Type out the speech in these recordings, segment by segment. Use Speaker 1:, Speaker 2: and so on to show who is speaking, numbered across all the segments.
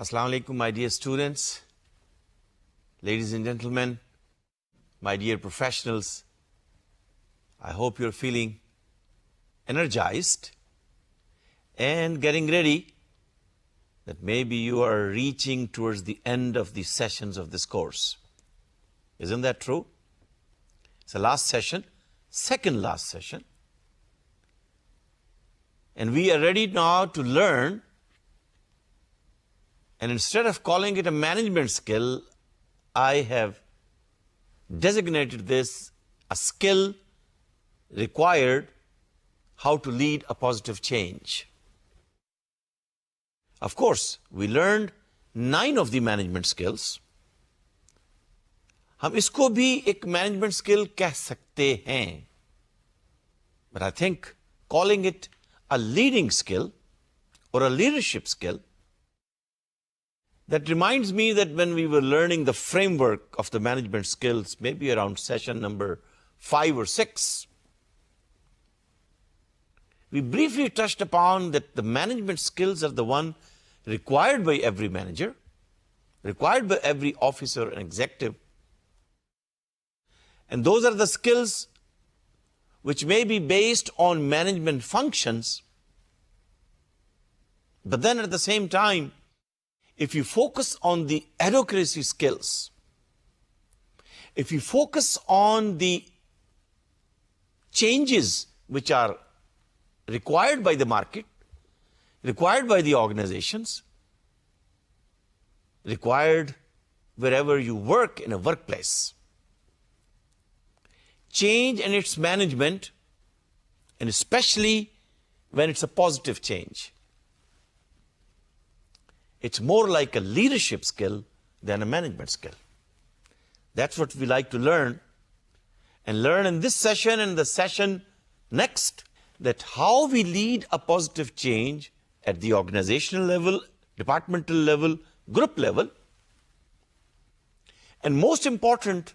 Speaker 1: Assalamu alaikum, my dear students, ladies and gentlemen, my dear professionals. I hope you're feeling energized and getting ready, that maybe you are reaching towards the end of the sessions of this course. Isn't that true? It's the last session, second last session. And we are ready now to learn. And instead of calling it a management skill, I have designated this a skill required how to lead a positive change. Of course, we learned 9 of the management skills. हम इसको भी एक management skill कह सकते हैं. But I think calling it a leading skill or a leadership skill, that reminds me that when we were learning the framework of the management skills, maybe around session number 5 or 6, we briefly touched upon that the management skills are the one required by every manager, required by every officer and executive. And those are the skills which may be based on management functions, but then at the same time, if you focus on the advocacy skills, if you focus on the changes which are required by the market, required by the organizations, required wherever you work in a workplace, change and its management, and especially when it's a positive change, it's more like a leadership skill than a management skill. That's what we like to learn, and learn in this session and the session next, that how we lead a positive change at the organizational level, departmental level, group level, and most important,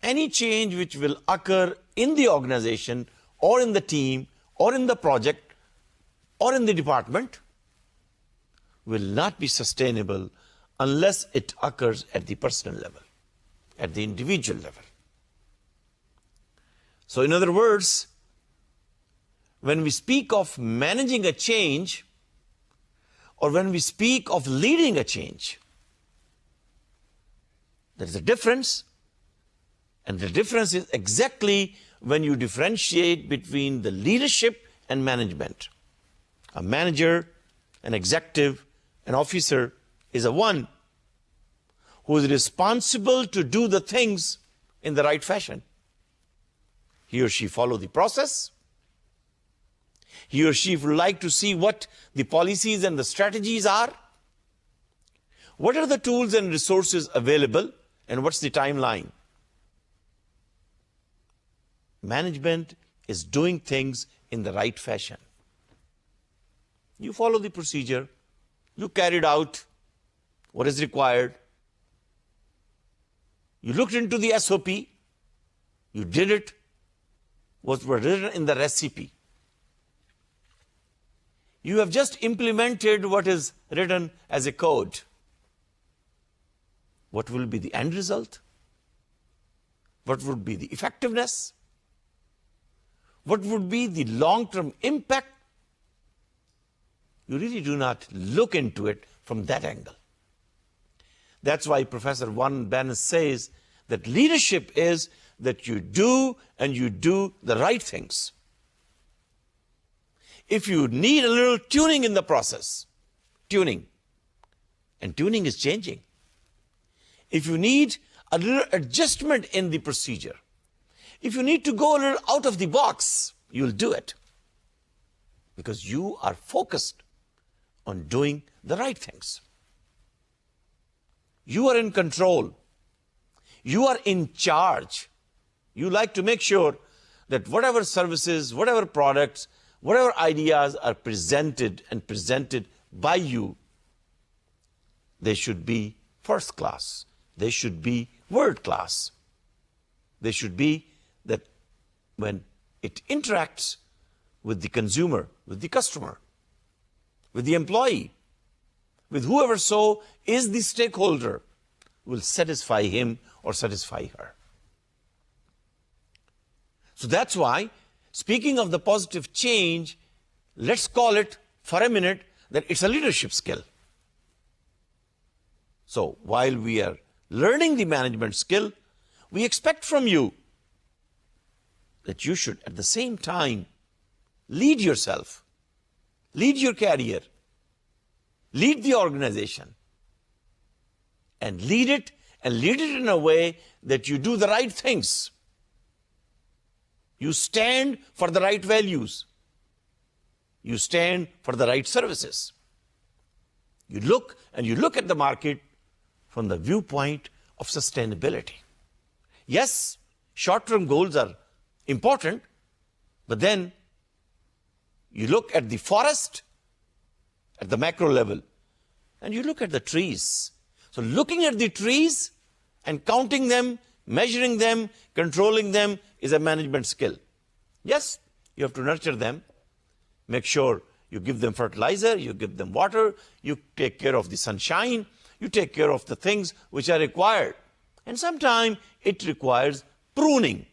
Speaker 1: any change which will occur in the organization or in the team or in the project or in the department will not be sustainable unless it occurs at the personal level, at the individual level. So in other words, when we speak of managing a change, or when we speak of leading a change, there is a difference, and the difference is exactly when you differentiate between the leadership and management. A manager, an executive, an officer is a one who is responsible to do the things in the right fashion. He or she follow the process. He or she would like to see what the policies and the strategies are. What are the tools and resources available, and what's the timeline? Management is doing things in the right fashion. You follow the procedure. You carried out what is required. You looked into the SOP. You did it. What was written in the recipe. You have just implemented what is written as a code. What will be the end result? What would be the effectiveness? What would be the long-term impact? You really do not look into it from that angle. That's why Professor Van Bannis says that leadership is that you do and you do the right things. If you need a little tuning in the process, tuning, and tuning is changing. If you need a little adjustment in the procedure, if you need to go a little out of the box, you'll do it. Because you are focused on doing the right things. You are in control. You are in charge. You like to make sure that whatever services, whatever products, whatever ideas are presented and presented by you, they should be first class. They should be world class. They should be that when it interacts with the consumer, with the customer, with the employee, with whoever so is the stakeholder will satisfy him or satisfy her. So that's why, speaking of the positive change, let's call it for a minute that it's a leadership skill. So while we are learning the management skill, we expect from you that you should at the same time lead yourself, lead your career, lead the organization, and lead it in a way that you do the right things. You stand for the right values. You stand for the right services. You look at the market from the viewpoint of sustainability. Yes, short-term goals are important, but then you look at the forest at the macro level, and you look at the trees. So looking at the trees and counting them, measuring them, controlling them is a management skill. Yes, you have to nurture them, make sure you give them fertilizer, you give them water, you take care of the sunshine, you take care of the things which are required. And sometimes it requires pruning.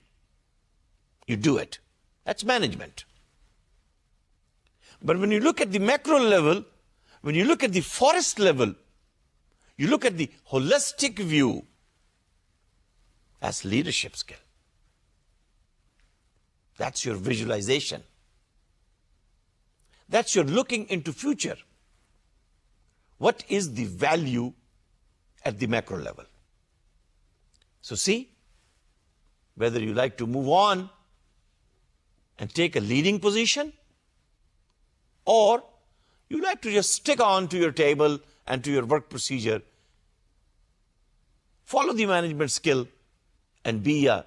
Speaker 1: You do it. That's management. But when you look at the macro level, when you look at the forest level, you look at the holistic view, that's leadership skill. That's your visualization. That's your looking into future. What is the value at the macro level? So see, whether you like to move on and take a leading position, or you like to just stick on to your table and to your work procedure, follow the management skill and be a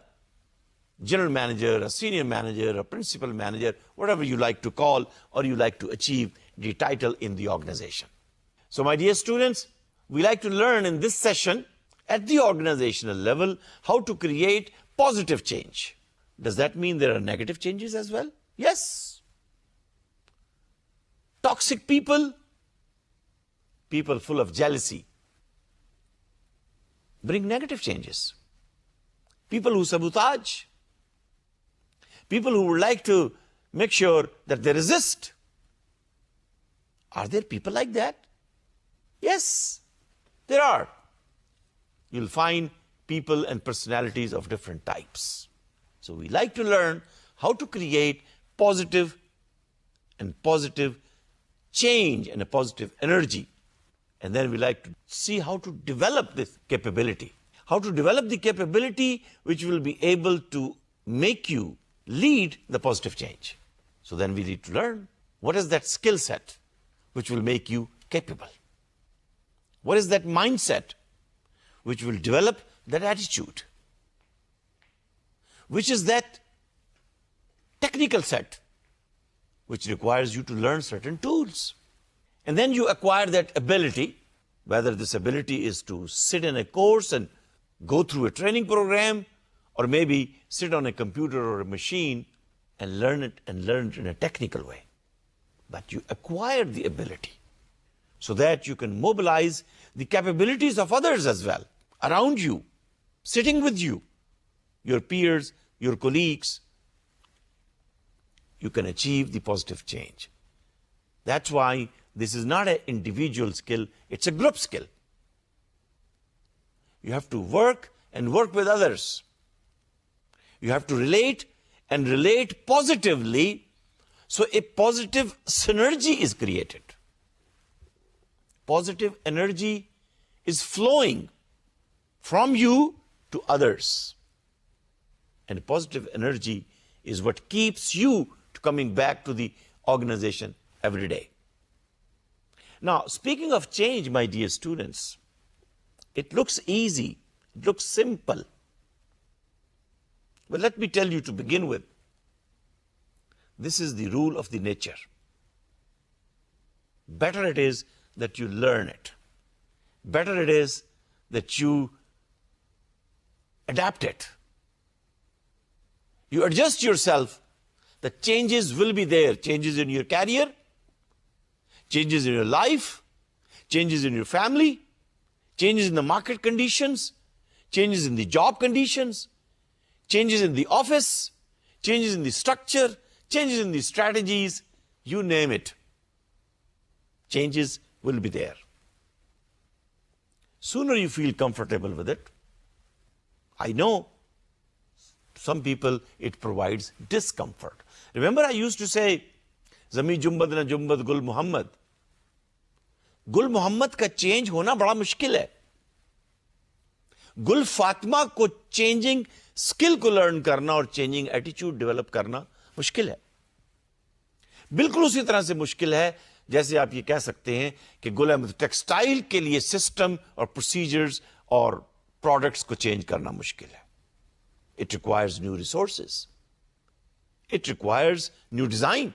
Speaker 1: general manager, a senior manager, a principal manager, whatever you like to call or you like to achieve the title in the organization. So my dear students, we like to learn in this session at the organizational level how to create positive change. Does that mean there are negative changes as well? Yes. Toxic people, people full of jealousy, bring negative changes. People who sabotage, people who would like to make sure that they resist. Are there people like that? Yes, there are. You'll find people and personalities of different types. So we like to learn how to create positive change and a positive energy. And then we like to see how to develop this capability. How to develop the capability which will be able to make you lead the positive change. So then we need to learn what is that skill set which will make you capable. What is that mindset which will develop that attitude? Which is that technical set which requires you to learn certain tools? And then you acquire that ability, whether this ability is to sit in a course and go through a training program, or maybe sit on a computer or a machine and learn it in a technical way. But you acquire the ability so that you can mobilize the capabilities of others as well, around you, sitting with you, your peers, your colleagues. You can achieve the positive change. That's why this is not an individual skill, it's a group skill. You have to work and work with others. You have to relate and relate positively, so a positive synergy is created. Positive energy is flowing from you to others. And positive energy is what keeps you coming back to the organization every day. Now, speaking of change, my dear students, it looks easy, it looks simple. But let me tell you to begin with, this is the rule of the nature. Better it is that you learn it. Better it is that you adapt it. You adjust yourself. The changes will be there. Changes in your career, changes in your life, changes in your family, changes in the market conditions, changes in the job conditions, changes in the office, changes in the structure, changes in the strategies, you name it. Changes will be there. Sooner you feel comfortable with it. I know some people it provides discomfort. Remember I used to say, Zami Jumbad na Jumbad Gul Muhammad. Gul Muhammad ka change hona bada mushkil hai. Gul Fatima ko changing skill को learn करना और changing attitude develop करना मुश्किल है. बिल्कुल उसी तरह से मुश्किल है जैसे आप ये कह सकते हैं कि गुल अहमद टेक्सटाइल के लिए सिस्टम और प्रोसीजर्स और प्रोडक्ट्स को चेंज करना मुश्किल है. It requires new resources. It requires new design.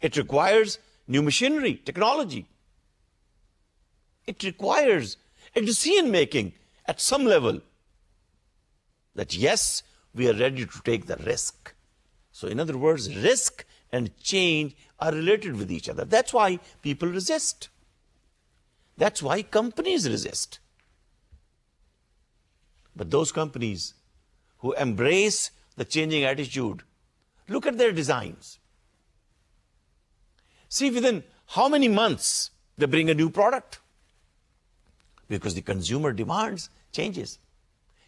Speaker 1: It requires new machinery, technology. It requires a decision making at some level that yes, we are ready to take the risk. So in other words, risk and change are related with each other. That's why people resist. That's why companies resist. But those companies who embrace the changing attitude, look at their designs. See within how many months they bring a new product. Because the consumer demands changes.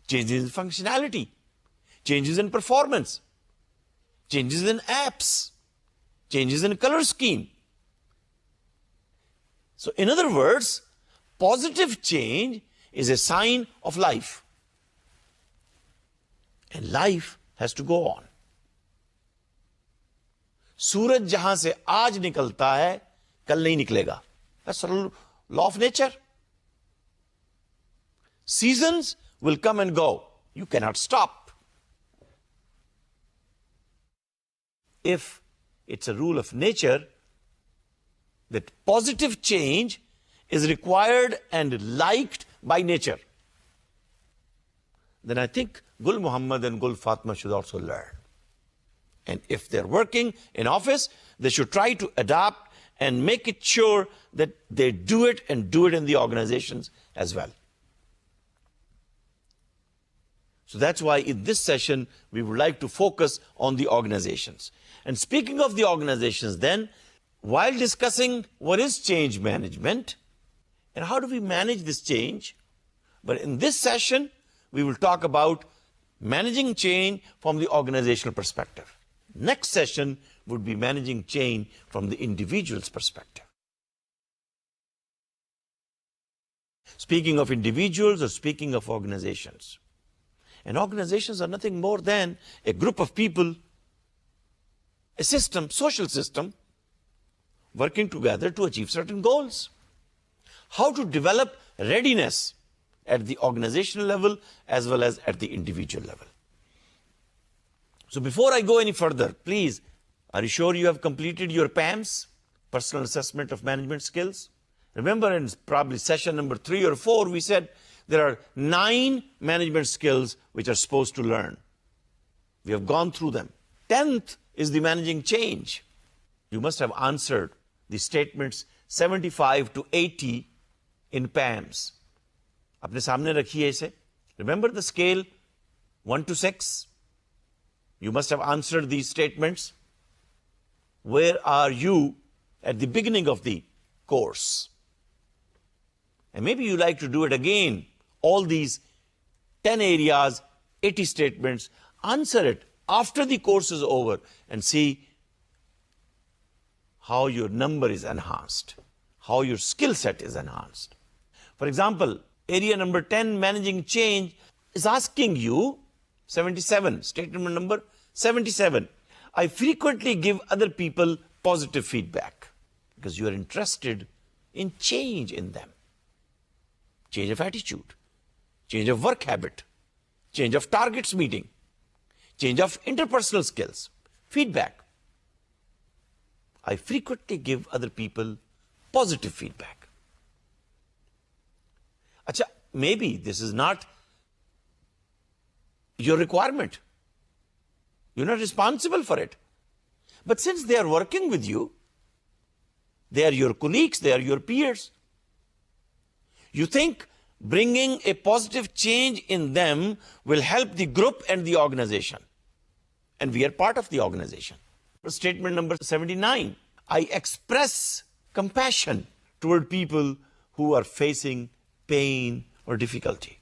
Speaker 1: Changes in functionality, changes in performance, changes in apps, changes in color scheme. So in other words, positive change is a sign of life. And life has to go on. सूरज जहां से आज निकलता है कल नहीं निकलेगा. That's the law of nature. Seasons will come and go. You cannot stop. If it's a rule of nature that positive change is required and liked by nature, then I think Gul Muhammad and Gul Fatma should also learn. And if they're working in office, they should try to adapt and make it sure that they do it and do it in the organizations as well. So that's why in this session, we would like to focus on the organizations. And speaking of the organizations then, while discussing what is change management and how do we manage this change, but in this session, we will talk about managing change from the organizational perspective. Next session would be managing change from the individual's perspective. Speaking of individuals or speaking of organizations, and organizations are nothing more than a group of people, a system, social system, working together to achieve certain goals. How to develop readiness at the organizational level as well as at the individual level. So before I go any further, please, are you sure you have completed your PAMS, Personal Assessment of Management Skills? Remember in probably session number 3 or 4, we said there are 9 management skills which are supposed to learn. We have gone through them. 10th is the managing change. You must have answered the statements 75 to 80 in PAMS. अपने सामने रखिए इसे. Remember the scale 1 to 6? You must have answered these statements. Where are you at the beginning of the course? And maybe you like to do it again. All these 10 areas, 80 statements, answer it after the course is over and see how your number is enhanced, how your skill set is enhanced. For example, area number 10, managing change, is asking you 77, statement number 77. I frequently give other people positive feedback because you are interested in change in them. Change of attitude, change of work habit, change of targets meeting, change of interpersonal skills, feedback. I frequently give other people positive feedback. Acha, maybe this is not your requirement. You're not responsible for it. But since they are working with you, They are your colleagues, they are your peers. You think bringing a positive change in them will help the group and the organization. And we are part of the organization. Statement number 79. I express compassion toward people who are facing pain or difficulty.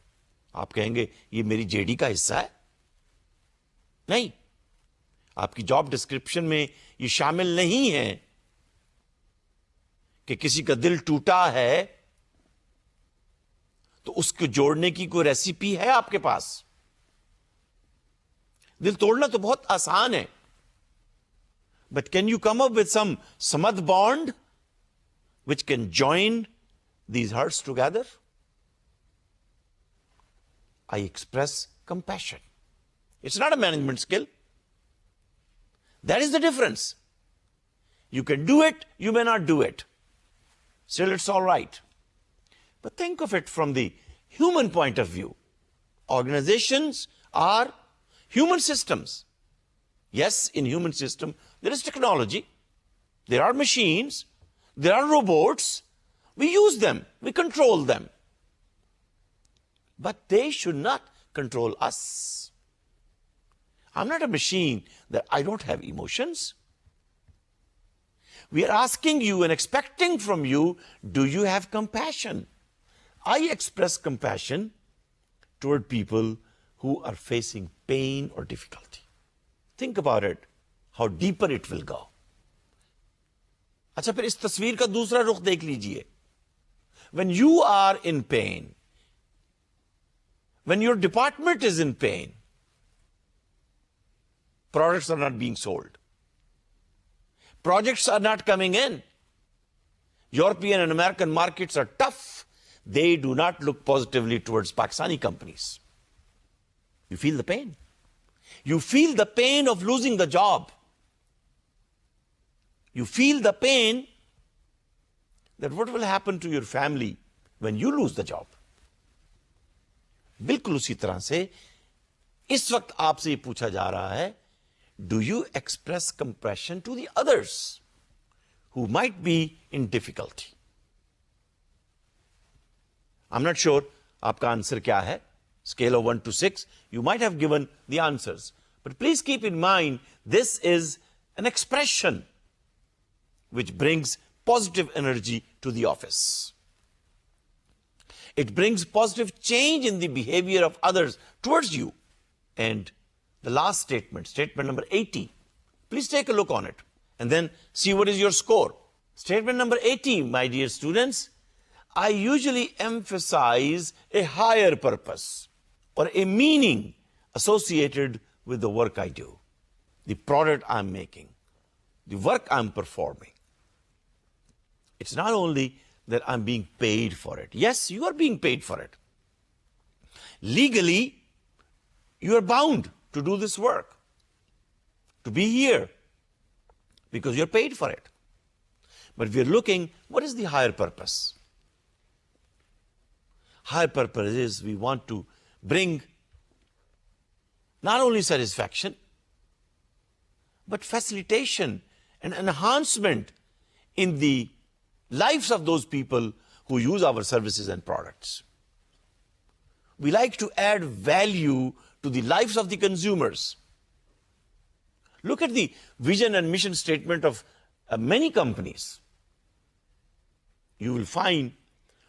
Speaker 1: आप कहेंगे ये मेरी JD का हिस्सा है? नहीं, आपकी job description में ये शामिल नहीं है कि किसी का दिल टूटा है तो उसको जोड़ने की कोई रेसिपी है आपके पास? दिल तोड़ना तो बहुत आसान है, but can you come up with some samad bond which can join these hearts together? I express compassion. It's not a management skill. That is the difference. You can do it, you may not do it. Still, it's all right. But think of it from the human point of view. Organizations are human systems. Yes, in human system, there is technology. There are machines. There are robots. We use them. We control them. But they should not control us. I'm not a machine that I don't have emotions. We are asking you and expecting from you, do you have compassion? I express compassion toward people who are facing pain or difficulty. Think about it, how deeper it will go. अच्छा, फिर इस तस्वीर का दूसरा रुख देख लीजिए. When you are in pain, when your department is in pain, products are not being sold. Projects are not coming in. European and American markets are tough. They do not look positively towards Pakistani companies. You feel the pain. You feel the pain of losing the job. You feel the pain that what will happen to your family when you lose the job. बिल्कुल उसी तरह से इस वक्त आपसे ये पूछा जा रहा है, do you express compassion to the others who might be in difficulty? I'm not sure आपका आंसर क्या है. Scale of 1 to 6, you might have given the answers. But please keep in mind, this is an expression which brings positive energy to the office. It brings positive change in the behavior of others towards you. And the last statement, statement number 80, please take a look on it and then see what is your score. Statement number 80, my dear students, I usually emphasize a higher purpose or a meaning associated with the work I do, the product I'm making, the work I'm performing. It's not only that I'm being paid for it. Yes, you are being paid for it. Legally, you are bound to do this work, to be here, because you're paid for it. But we're looking, what is the higher purpose? Higher purpose is we want to bring not only satisfaction, but facilitation and enhancement in the lives of those people who use our services and products. We like to add value to the lives of the consumers. Look at the vision and mission statement of many companies. You will find,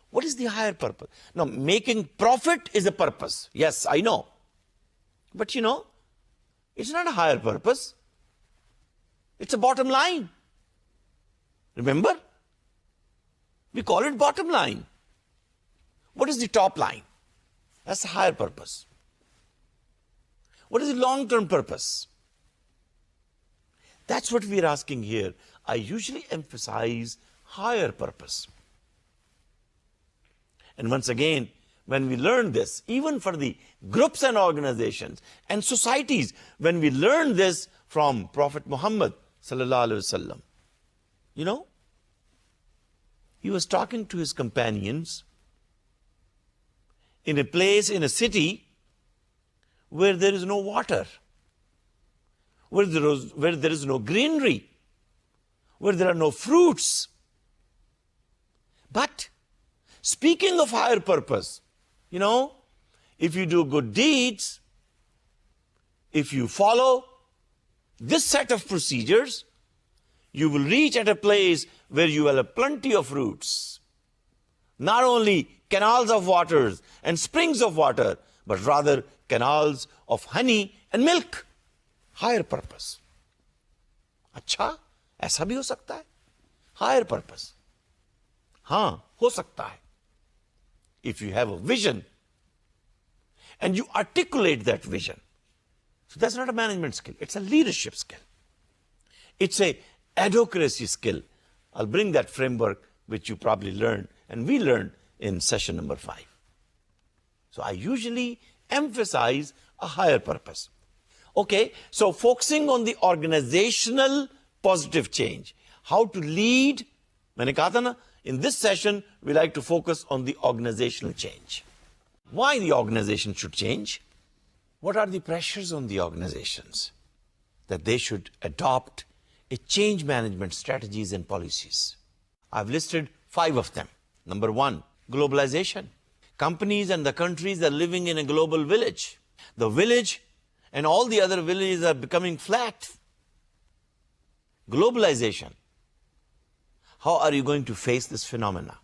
Speaker 1: what is the higher purpose? Now, making profit is a purpose. Yes, I know. But you know, it's not a higher purpose. It's a bottom line. Remember? We call it bottom line. What is the top line? That's the higher purpose. What is the long-term purpose? That's what we're asking here. I usually emphasize higher purpose. And once again, when we learn this, even for the groups and organizations and societies, when we learn this from Prophet Muhammad sallallahu alaihi wasallam, you know, he was talking to his companions in a place, in a city, where there is no water, where there is no greenery, where there are no fruits, But speaking of higher purpose, if you do good deeds, if you follow this set of procedures, you will reach at a place where you will have plenty of fruits. Not only canals of waters and springs of water, but rather canals of honey and milk. Higher purpose. अच्छा, ऐसा भी हो सकता है? Higher purpose. हाँ, हो सकता है. If you have a vision and you articulate that vision. So that's not a management skill, it's a leadership skill. It's a advocacy skill. I'll bring that framework which you probably learned and we learned in session number 5. So I usually emphasize a higher purpose. Okay, so focusing on the organizational positive change. How to lead. मैंने कहा था ना, in this session, we like to focus on the organizational change. Why the organization should change? What are the pressures on the organizations? That they should adopt a change management strategies and policies. I've listed 5 of them. Number 1, globalization. Companies and the countries are living in a global village. The village and all the other villages are becoming flat. Globalization. How are you going to face this phenomena?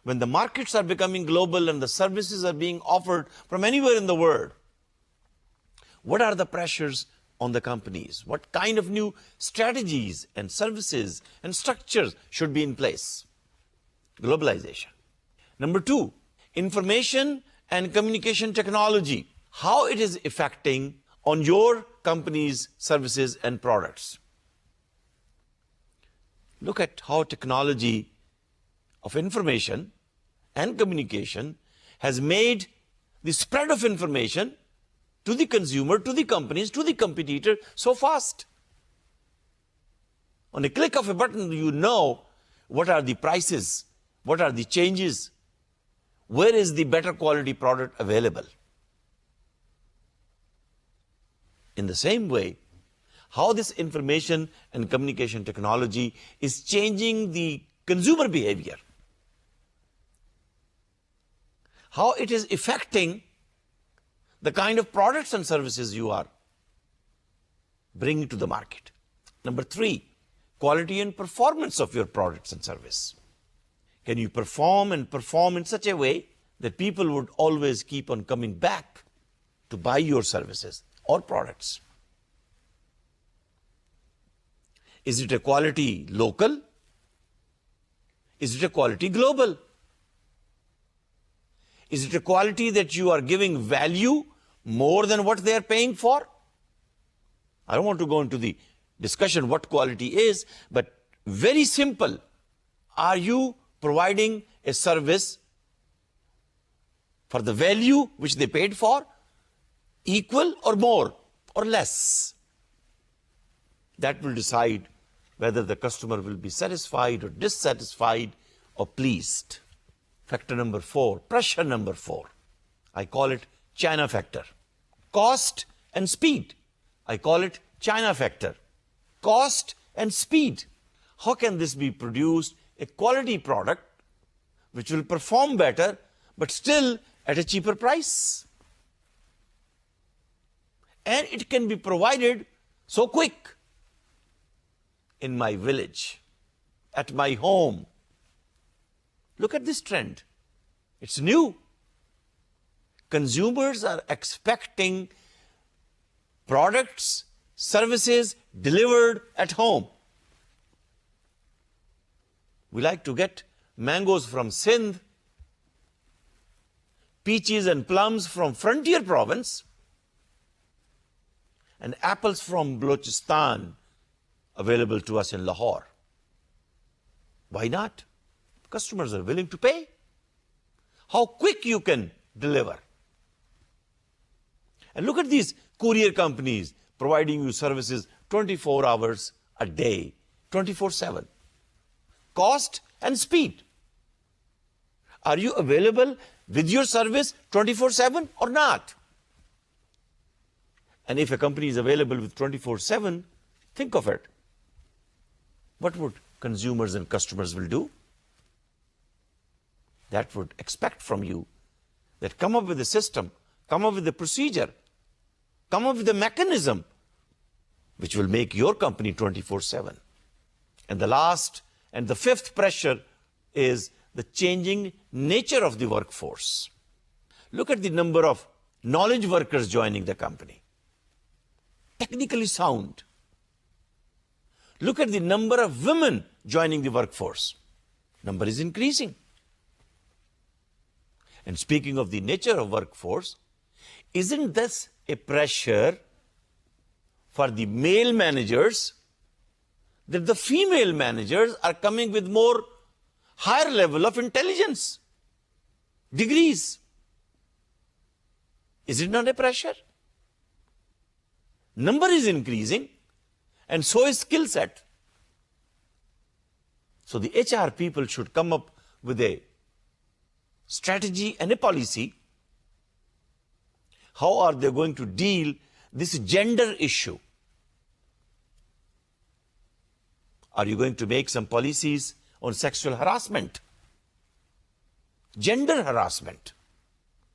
Speaker 1: When the markets are becoming global and the services are being offered from anywhere in the world, what are the pressures on the companies? What kind of new strategies and services and structures should be in place? Globalization. Number 2, information and communication technology. How it is affecting on your company's services and products. Look at how technology of information and communication has made the spread of information to the consumer, to the companies, to the competitor so fast. On a click of a button, you know what are the prices, what are the changes, where is the better quality product available. In the same way, how this information and communication technology is changing the consumer behavior. How it is affecting the kind of products and services you are bringing to the market. Number 3, quality and performance of your products and service. Can you perform in such a way that people would always keep on coming back to buy your services or products? Is it a quality local? Is it a quality global? Is it a quality that you are giving value more than what they are paying for? I don't want to go into the discussion what quality is, but very simple. Are you providing a service for the value which they paid for, equal or more or less? That will decide whether the customer will be satisfied or dissatisfied or pleased. Factor number 4, pressure number 4. I call it China factor. Cost and speed. I call it China factor. Cost and speed. How can this be produced? A quality product which will perform better but still at a cheaper price. And it can be provided so quick. In my village, at my home. Look at this trend. It's new. Consumers are expecting products, services delivered at home. We like to get mangoes from Sindh, peaches and plums from Frontier Province, and apples from Balochistan available to us in Lahore. Why not? Customers are willing to pay. How quick you can deliver. And look at these courier companies providing you services 24 hours a day, 24/7. Cost and speed. Are you available with your service 24/7 or not? And if a company is available with 24/7, think of it. What would consumers and customers will do? That would expect from you that come up with a system, come up with a procedure, come up with a mechanism which will make your company 24/7. And the last and the fifth pressure is the changing nature of the workforce. Look at the number of knowledge workers joining the company. Technically sound. Look at the number of women joining the workforce. Number is increasing. And speaking of the nature of workforce, isn't this a pressure for the male managers that the female managers are coming with more higher level of intelligence, degrees? Is it not a pressure? Number is increasing and so is skill set. So the HR people should come up with a strategy and a policy. How are they going to deal this gender issue? Are you going to make some policies on sexual harassment? Gender harassment.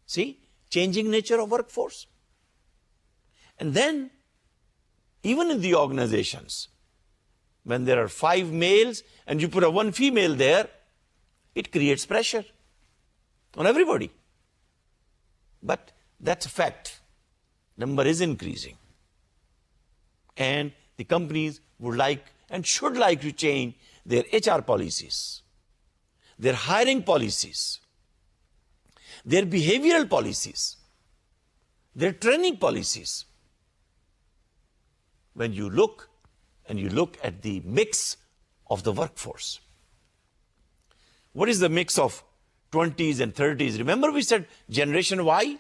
Speaker 1: See, changing nature of workforce. And then, even in the organizations, when there are 5 males and you put a 1 female there, it creates pressure on everybody. But that's a fact. Number is increasing. And the companies would like and should like to change their HR policies, their hiring policies, their behavioral policies, their training policies. When you look at the mix of the workforce, what is the mix of 20s and 30s? Remember we said Generation Y?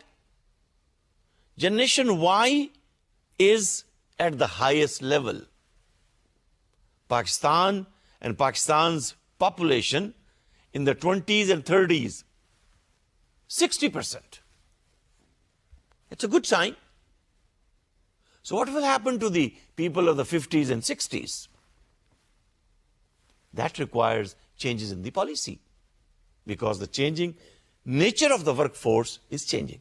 Speaker 1: Generation Y is at the highest level. Pakistan and Pakistan's population in the 20s and 30s, 60%. It's a good sign. So what will happen to the people of the 50s and 60s? That requires changes in the policy because the changing nature of the workforce is changing.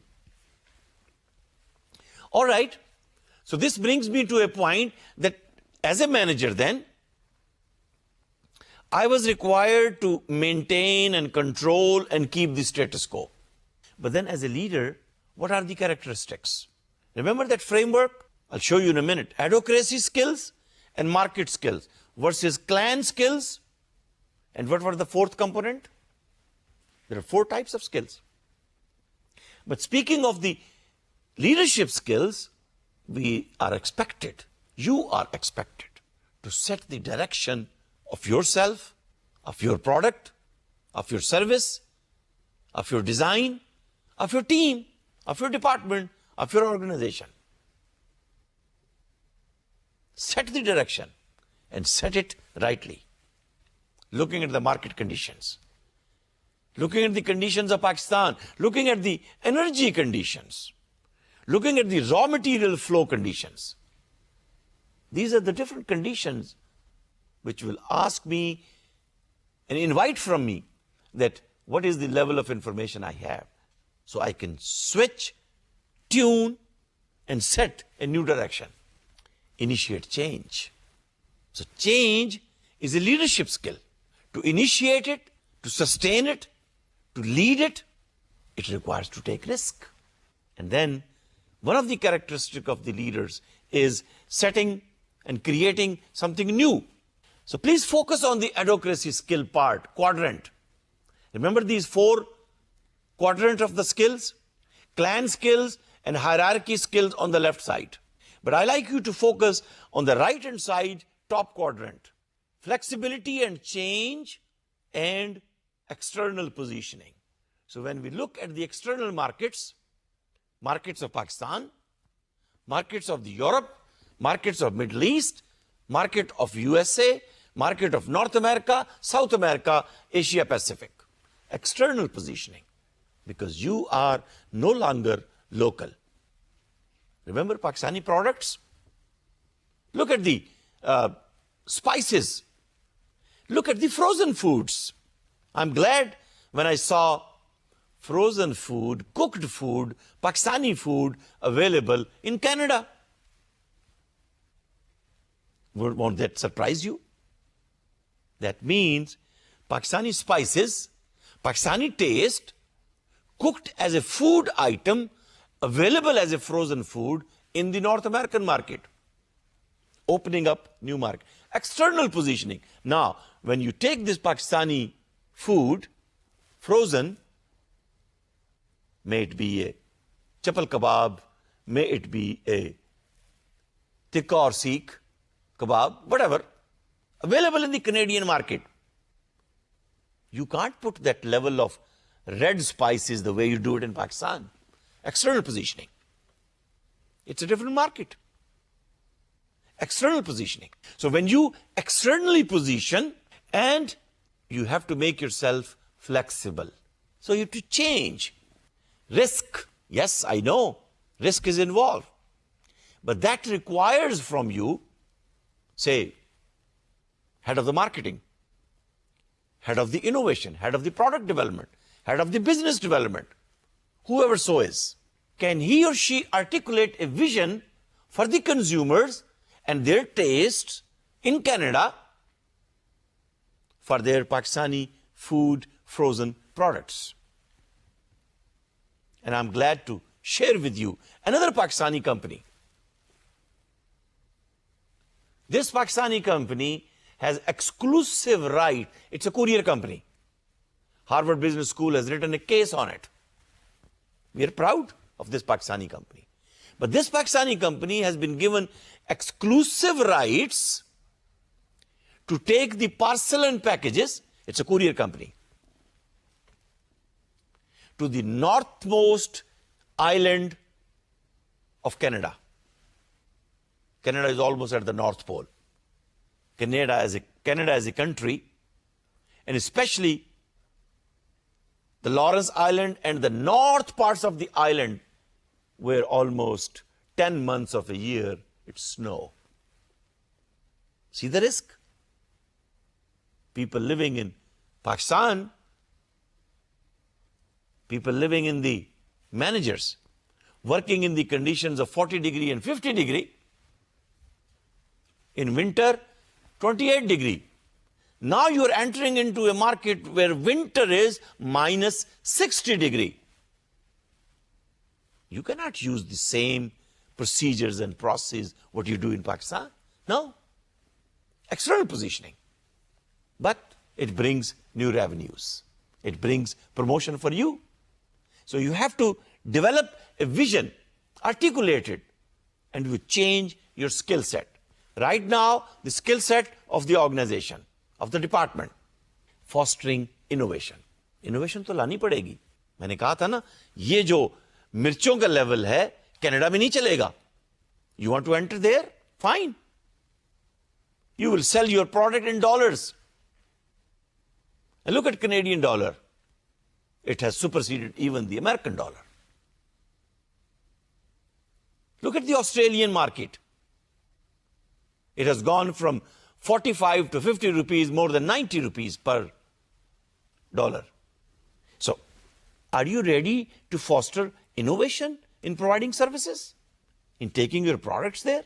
Speaker 1: All right. So this brings me to a point that as a manager then, I was required to maintain and control and keep the status quo. But then as a leader, what are the characteristics? Remember that framework? I'll show you in a minute. Advocacy skills and market skills versus clan skills. And what were the fourth component? There are 4 types of skills. But speaking of the leadership skills, we are expected, you are expected to set the direction of yourself, of your product, of your service, of your design, of your team, of your department, of your organization. Set the direction and set it rightly. Looking at the market conditions, looking at the conditions of Pakistan, looking at the energy conditions, looking at the raw material flow conditions. These are the different conditions which will ask me and invite from me that what is the level of information I have, so I can switch, tune, and set a new direction. Initiate change. So change is a leadership skill. To initiate it, to sustain it, to lead it, it requires to take risk. And then one of the characteristics of the leaders is setting and creating something new. So please focus on the advocacy skill part, quadrant. Remember these 4 quadrants of the skills? Clan skills and hierarchy skills on the left side. But I like you to focus on the right hand side, top quadrant. Flexibility and change and external positioning. So when we look at the external markets, markets of Pakistan, markets of the Europe, markets of Middle East, market of USA, market of North America, South America, Asia Pacific. External positioning, because you are no longer local. Remember Pakistani products? Look at the spices. Look at the frozen foods. I'm glad when I saw frozen food, cooked food, Pakistani food available in Canada. Won't that surprise you? That means Pakistani spices, Pakistani taste, cooked as a food item, available as a frozen food in the North American market. Opening up new market. External positioning. Now, when you take this Pakistani food, frozen, may it be a chapal kebab, may it be a tikka or Sikh kebab, whatever, available in the Canadian market. You can't put that level of red spices the way you do it in Pakistan. External positioning. It's a different market. External positioning. So when you externally position, and you have to make yourself flexible. So you have to change. Risk. Yes, I know. Risk is involved. But that requires from you, say, head of the marketing, head of the innovation, head of the product development, head of the business development, whoever so is. Can he or she articulate a vision for the consumers and their tastes in Canada for their Pakistani food frozen products? And I'm glad to share with you another Pakistani company. This Pakistani company has exclusive right. It's a courier company. Harvard Business School has written a case on it. We are proud of this Pakistani company. But this Pakistani company has been given exclusive rights to take the parcel and packages, it's a courier company, to the northmost island of Canada. Canada is almost at the North Pole. Canada as a country, and especially the Lawrence Island and the north parts of the island, where almost 10 months of a year it's snow. See the risk? People living in Pakistan, people living in the managers, working in the conditions of 40 degree and 50 degree, in winter 28 degree. Now you are entering into a market where winter is minus 60 degree. You cannot use the same procedures and processes what you do in Pakistan. No. External positioning. But it brings new revenues. It brings promotion for you. So you have to develop a vision, articulate it, and you change your skill set. Right now, the skill set of the organization, of the department, fostering innovation. Innovation तो लानी पड़ेगी. मैंने कहा था ना, ये जो मिर्चों का लेवल है, कनाडा में नहीं चलेगा. You want to enter there? Fine. You will sell your product in dollars. And look at Canadian dollar. It has superseded even the American dollar. Look at the Australian market. It has gone from 45 to 50 rupees, more than 90 rupees per dollar. So, are you ready to foster innovation in providing services, in taking your products there?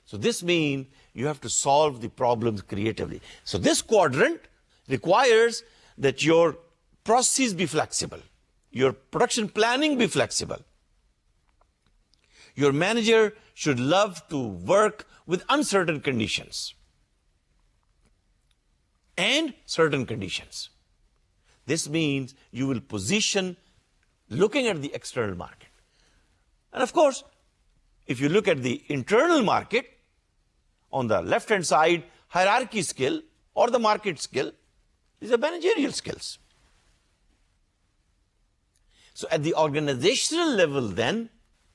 Speaker 1: So this means you have to solve the problems creatively. So this quadrant requires that your processes be flexible, your production planning be flexible. Your manager should love to work with uncertain conditions and certain conditions. This means you will position looking at the external market. And of course, if you look at the internal market, on the left-hand side, hierarchy skill or the market skill, these are managerial skills. So at the organizational level then,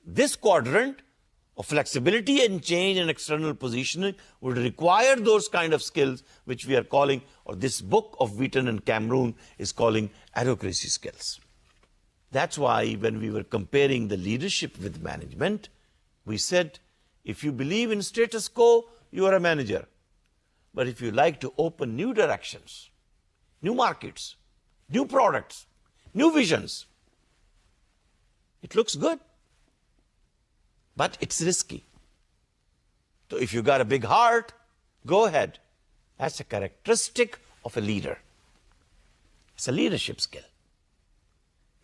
Speaker 1: this quadrant of flexibility and change and external positioning would require those kind of skills which we are calling, or this book of Wheaton and Cameron is calling, advocacy skills. That's why when we were comparing the leadership with management, we said, if you believe in status quo, you are a manager. But if you like to open new directions, new markets, new products, new visions, it looks good, but it's risky. So if you got a big heart, go ahead. That's a characteristic of a leader. It's a leadership skill.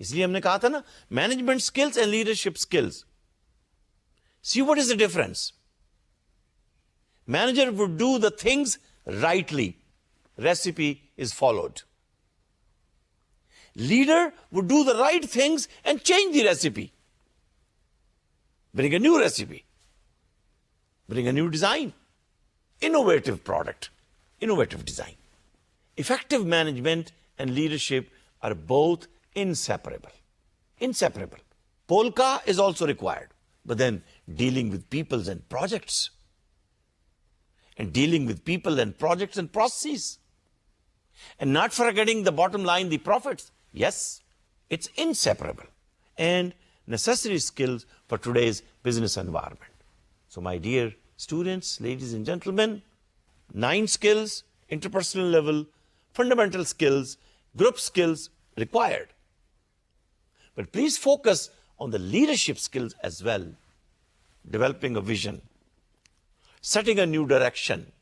Speaker 1: इसलिए हमने कहा था ना, management skills and leadership skills. See, what is the difference? Manager would do the things rightly. Recipe is followed. Leader would do the right things and change the recipe. Bring a new recipe. Bring a new design. Innovative product. Innovative design. Effective management and leadership are both inseparable. Inseparable. Polka is also required. But then dealing with peoples and projects. And dealing with people and projects and processes. And not forgetting the bottom line, the profits. Yes, it's inseparable. And necessary skills for today's business environment. So my dear students, ladies and gentlemen, 9 skills, interpersonal level, fundamental skills, group skills required. But please focus on the leadership skills as well. Developing a vision, setting a new direction,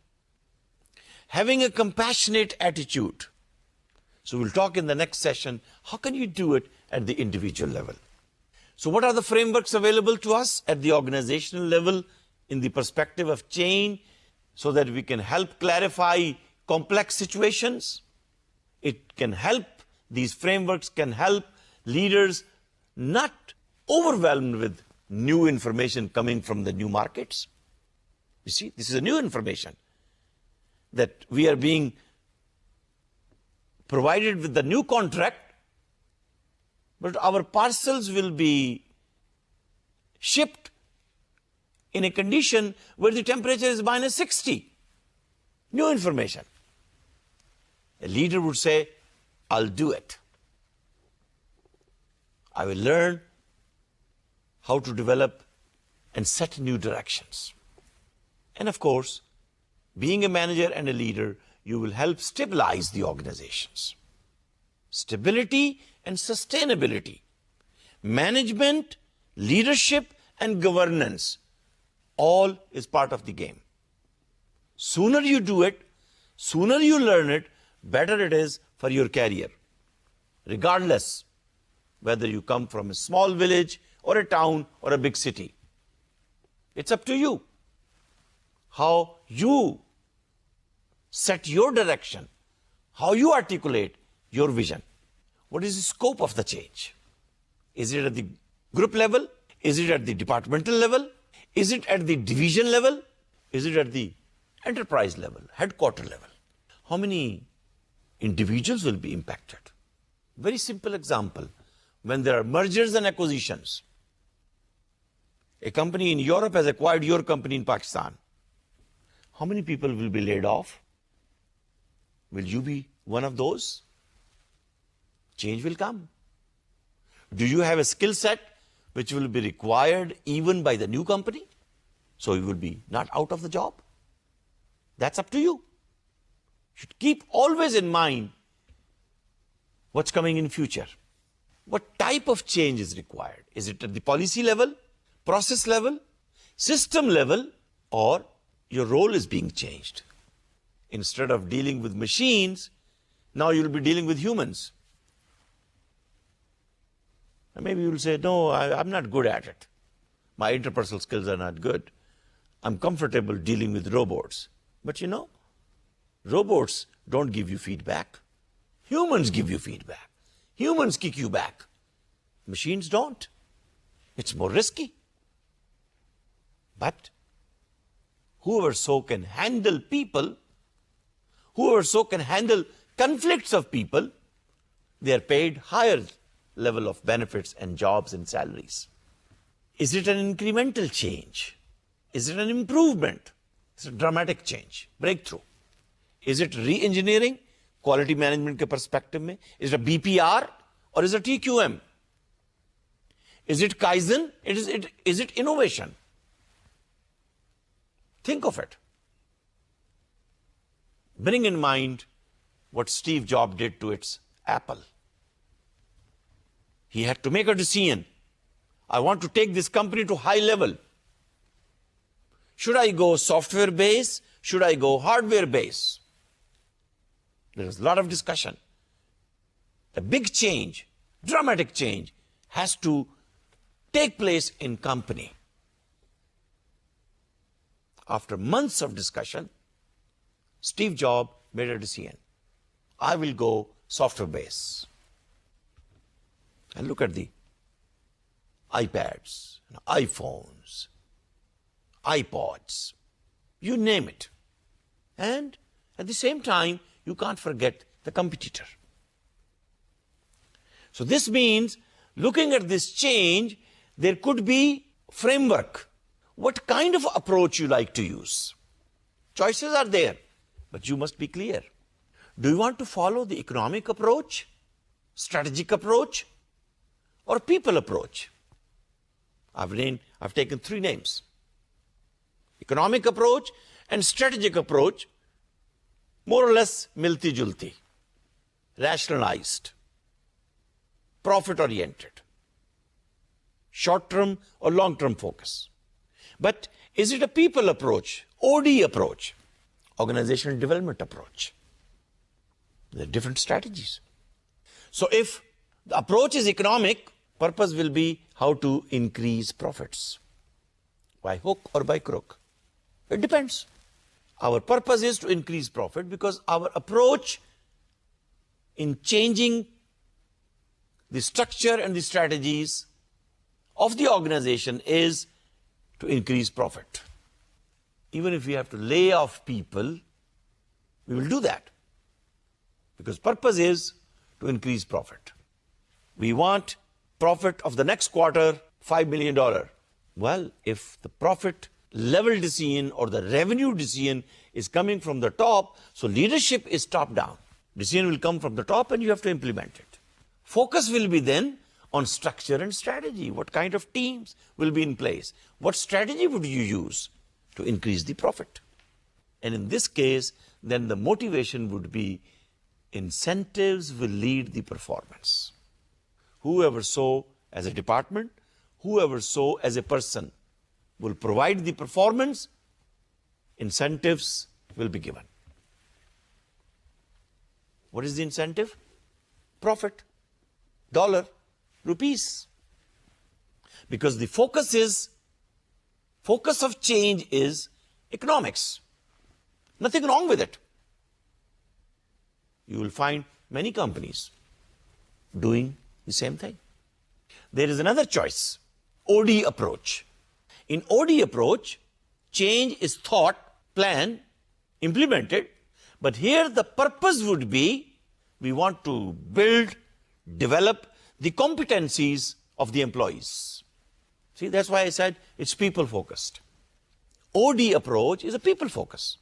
Speaker 1: having a compassionate attitude. So we'll talk in the next session, how can you do it at the individual level? So what are the frameworks available to us at the organizational level in the perspective of change so that we can help clarify complex situations? It can help, these frameworks can help leaders not overwhelmed with new information coming from the new markets. You see, this is a new information that we are being provided with the new contract, but our parcels will be shipped in a condition where the temperature is minus 60. New information. A leader would say, I'll do it. I will learn how to develop and set new directions. And of course, being a manager and a leader, you will help stabilize the organizations. Stability and sustainability. Management, leadership, and governance, all is part of the game. Sooner you do it, sooner you learn it, better it is for your career. Regardless whether you come from a small village or a town or a big city. It's up to you how you set your direction, how you articulate your vision. What is the scope of the change? Is it at the group level? Is it at the departmental level? Is it at the division level? Is it at the enterprise level, headquarter level? How many individuals will be impacted? Very simple example. When there are mergers and acquisitions, a company in Europe has acquired your company in Pakistan. How many people will be laid off? Will you be one of those? Change will come. Do you have a skill set which will be required even by the new company? So you will be not out of the job. That's up to you. You should keep always in mind what's coming in future. What type of change is required? Is it at the policy level, process level, system level, or your role is being changed? Instead of dealing with machines, now you'll be dealing with humans. And maybe you'll say, no, I'm not good at it. My interpersonal skills are not good. I'm comfortable dealing with robots. But you know, robots don't give you feedback. Humans give you feedback. Humans kick you back. Machines don't. It's more risky. But whoever so can handle people, whoever so can handle conflicts of people, they are paid higher level of benefits and jobs and salaries. Is it an incremental change? Is it an improvement? It's a dramatic change, breakthrough. Is it re-engineering? Quality management ke perspective mein? Is it a BPR or is it TQM? Is it Kaizen? Is it innovation? Think of it. Bring in mind what Steve Jobs did to its Apple. He had to make a decision. I want to take this company to high level. Should I go software base? Should I go hardware base? There was a lot of discussion. A big change, dramatic change, has to take place in company. After months of discussion, Steve Jobs made a decision. I will go software base. And look at the iPads, iPhones, iPods, you name it. And at the same time, you can't forget the competitor. So this means, looking at this change, there could be framework. What kind of approach you like to use? Choices are there, but you must be clear. Do you want to follow the economic approach, strategic approach, or people approach? I've taken three names. Economic approach and strategic approach, more or less milti-julti, rationalized, profit-oriented, short-term or long-term focus. But is it a people approach, OD approach, organizational development approach? There are different strategies. So if the approach is economic, purpose will be how to increase profits. By hook or by crook? It depends. Our purpose is to increase profit because our approach in changing the structure and the strategies of the organization is to increase profit. Even if we have to lay off people, we will do that. Because purpose is to increase profit. We want profit of the next quarter, $5 million. Well, if the profit level decision or the revenue decision is coming from the top, so leadership is top down. Decision will come from the top and you have to implement it. Focus will be then on structure and strategy. What kind of teams will be in place? What strategy would you use to increase the profit? And in this case, then the motivation would be incentives will lead the performance. Whoever so as a department, whoever so as a person will provide the performance, incentives will be given. What is the incentive? Profit, dollar, rupees. Because the focus of change is economics. Nothing wrong with it. You will find many companies doing the same thing. There is another choice, OD approach. In OD approach, change is thought, planned, implemented, but here the purpose would be we want to build, develop the competencies of the employees. See, that's why I said it's people-focused. OD approach is a people focus.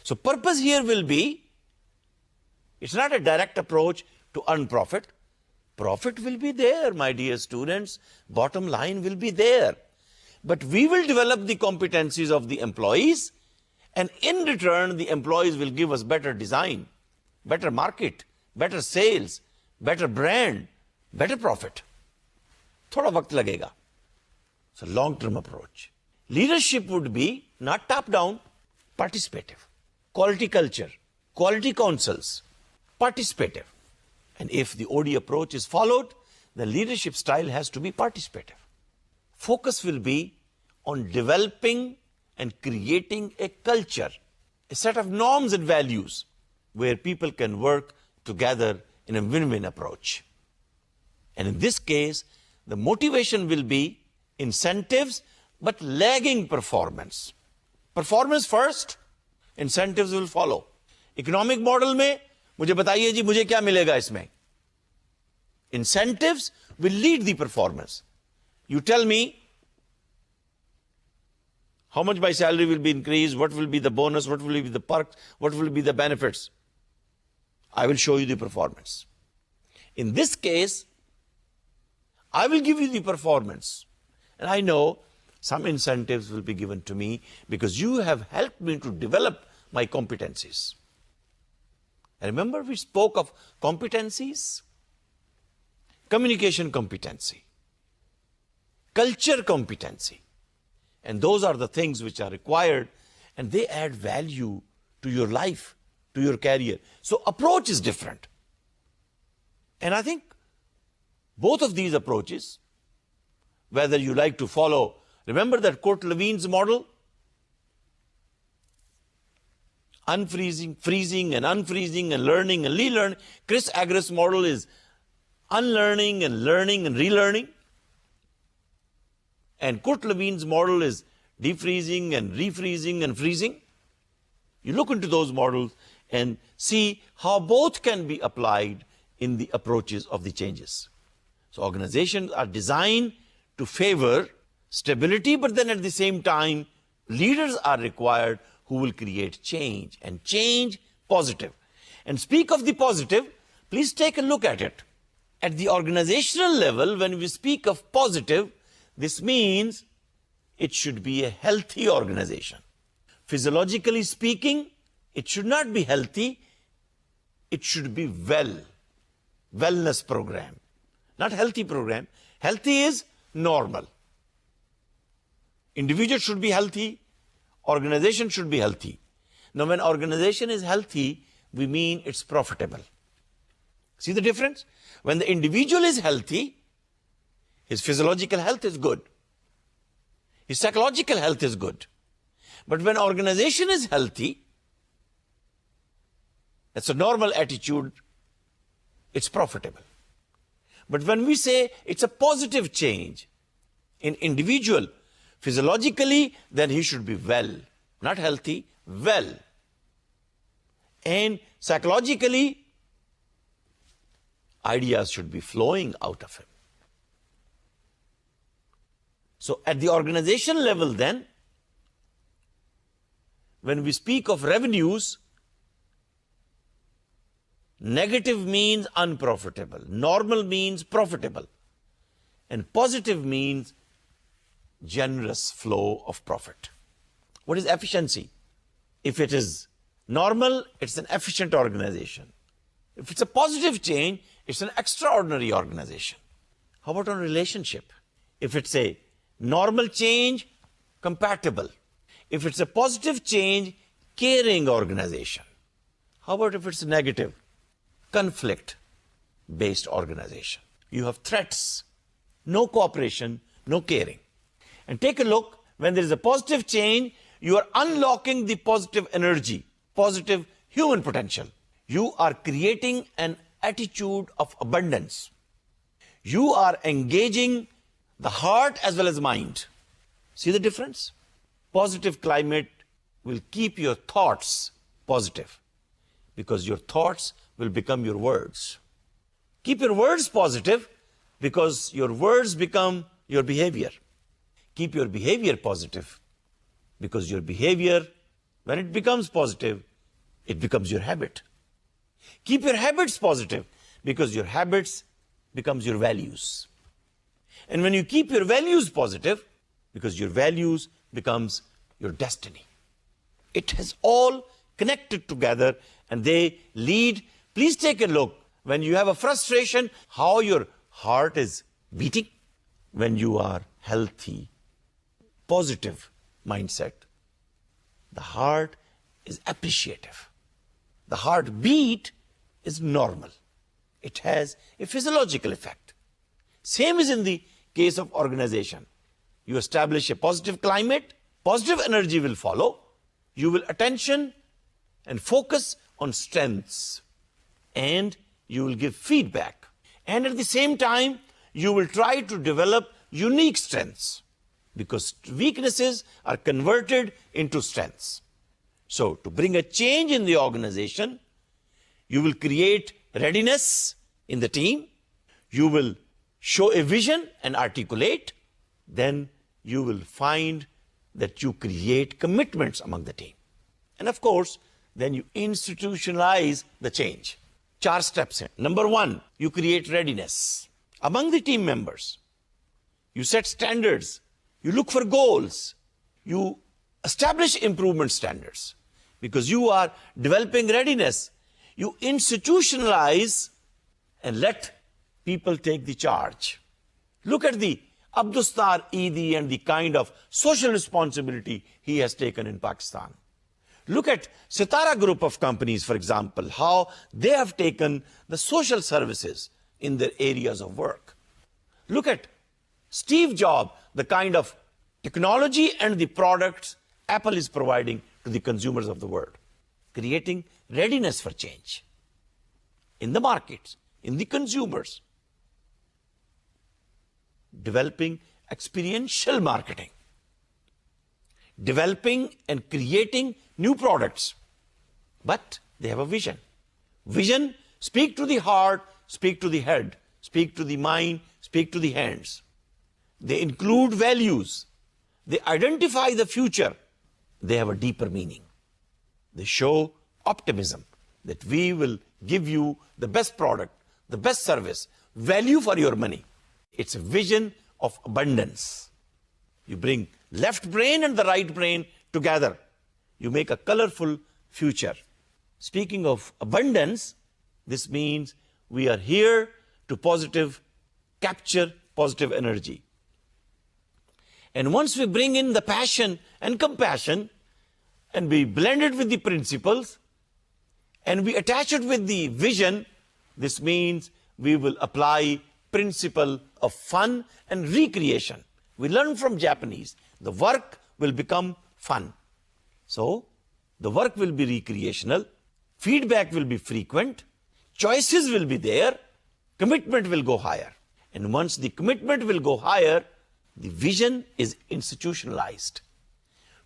Speaker 1: So purpose here will be, it's not a direct approach to earn profit. Profit will be there, my dear students. Bottom line will be there. But we will develop the competencies of the employees, and in return, the employees will give us better design, better market, better sales, better brand, better profit. Thoda waqt lagega. It's a long-term approach. Leadership would be not top-down, participative. Quality culture, quality councils, participative. And if the OD approach is followed, the leadership style has to be participative. Focus will be on developing and creating a culture, a set of norms and values where people can work together in a win-win approach. And in this case, the motivation will be incentives, but lagging performance. Performance first, incentives will follow. Economic model में मुझे बताइए जी मुझे क्या मिलेगा इसमें? Incentives will lead the performance. You tell me how much my salary will be increased, what will be the bonus, what will be the perks, what will be the benefits. I will show you the performance. In this case, I will give you the performance. And I know some incentives will be given to me because you have helped me to develop my competencies. Remember we spoke of competencies? Communication competency, culture competency. And those are the things which are required, and they add value to your life, to your career. So approach is different. And I think both of these approaches, whether you like to follow, remember that Kurt Lewine's model, unfreezing, freezing and unfreezing and learning and relearning. Chris Agrest's model is unlearning and learning and relearning. And Kurt Lewine's model is defreezing and refreezing and freezing. You look into those models and see how both can be applied in the approaches of the changes. So organizations are designed to favor stability, but then at the same time, leaders are required who will create change, and change positive. And speak of the positive, please take a look at it. At the organizational level, when we speak of positive, this means it should be a healthy organization. Physiologically speaking, it should not be healthy, it should be wellness program. Not healthy program. Healthy is normal. Individual should be healthy, organization should be healthy. Now when organization is healthy, we mean it's profitable. See the difference? When the individual is healthy, his physiological health is good. His psychological health is good. But when organization is healthy, that's a normal attitude, it's profitable. But when we say it's a positive change in individual, physiologically, then he should be well, not healthy, well. And psychologically, ideas should be flowing out of him. So at the organization level then, when we speak of revenues, negative means unprofitable, normal means profitable, and positive means generous flow of profit. What is efficiency? If it is normal, it's an efficient organization. If it's a positive change, it's an extraordinary organization. How about on relationship? If it's a normal change, compatible. If it's a positive change, caring organization. How about if it's negative? Conflict-based organization. You have threats, no cooperation, no caring. And take a look, when there is a positive change, you are unlocking the positive energy, positive human potential. You are creating an attitude of abundance. You are engaging the heart as well as mind. See the difference? Positive climate will keep your thoughts positive because your thoughts will become your words. Keep your words positive because your words become your behavior. Keep your behavior positive because your behavior, when it becomes positive, it becomes your habit. Keep your habits positive because your habits becomes your values. And when you keep your values positive, because your values becomes your destiny. It has all connected together and they lead. Please take a look when you have a frustration, how your heart is beating. When you are healthy, positive mindset, the heart is appreciative. The heartbeat is normal. It has a physiological effect. Same is in the case of organization. You establish a positive climate, positive energy will follow. You will attention and focus on strengths and you will give feedback. And at the same time, you will try to develop unique strengths because weaknesses are converted into strengths. So to bring a change in the organization, you will create readiness in the team. You will show a vision and articulate. Then you will find that you create commitments among the team. And of course, then you institutionalize the change. 4 steps here. Number 1, you create readiness among the team members. You set standards. You look for goals. You establish improvement standards because you are developing readiness. You institutionalize and let people take the charge. Look at the Abdustar Eidi and the kind of social responsibility he has taken in Pakistan. Look at Sitara Group of companies, for example, how they have taken the social services in their areas of work. Look at Steve Jobs, the kind of technology and the products Apple is providing to the consumers of the world, creating readiness for change in the markets, in the consumers, developing experiential marketing, developing and creating new products. But they have a vision. Vision, speak to the heart, speak to the head, speak to the mind, speak to the hands. They include values. They identify the future. They have a deeper meaning. They show optimism that we will give you the best product, the best service, value for your money. It's a vision of abundance. You bring left brain and the right brain together. You make a colorful future. Speaking of abundance, this means we are here to capture positive energy. And once we bring in the passion and compassion, and we blend it with the principles, and we attach it with the vision, this means we will apply principle of fun and recreation. We learn from Japanese, the work will become fun. So, the work will be recreational, feedback will be frequent, choices will be there, commitment will go higher. And once the commitment will go higher, the vision is institutionalized.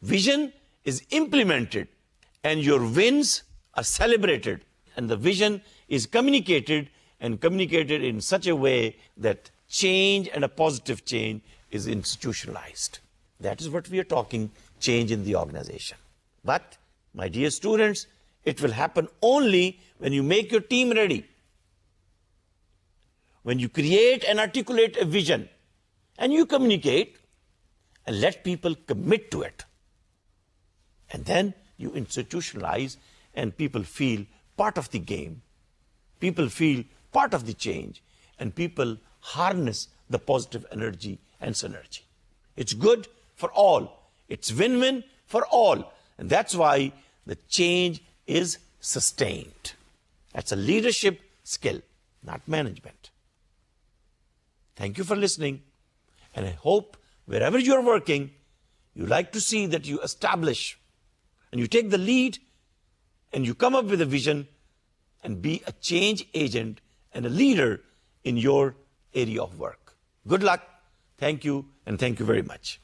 Speaker 1: Vision is implemented and your wins are celebrated, and the vision is communicated in such a way that change and a positive change is institutionalized. That is what we are talking, change in the organization. But, my dear students, it will happen only when you make your team ready. When you create and articulate a vision, and you communicate, and let people commit to it. And then you institutionalize, and people feel part of the game. People feel part of the change, and people harness the positive energy and synergy. It's good for all. It's win-win for all. And that's why the change is sustained. That's a leadership skill, not management. Thank you for listening. And I hope wherever you're working, you like to see that you establish and you take the lead and you come up with a vision and be a change agent and a leader in your area of work. Good luck. Thank you, and thank you very much.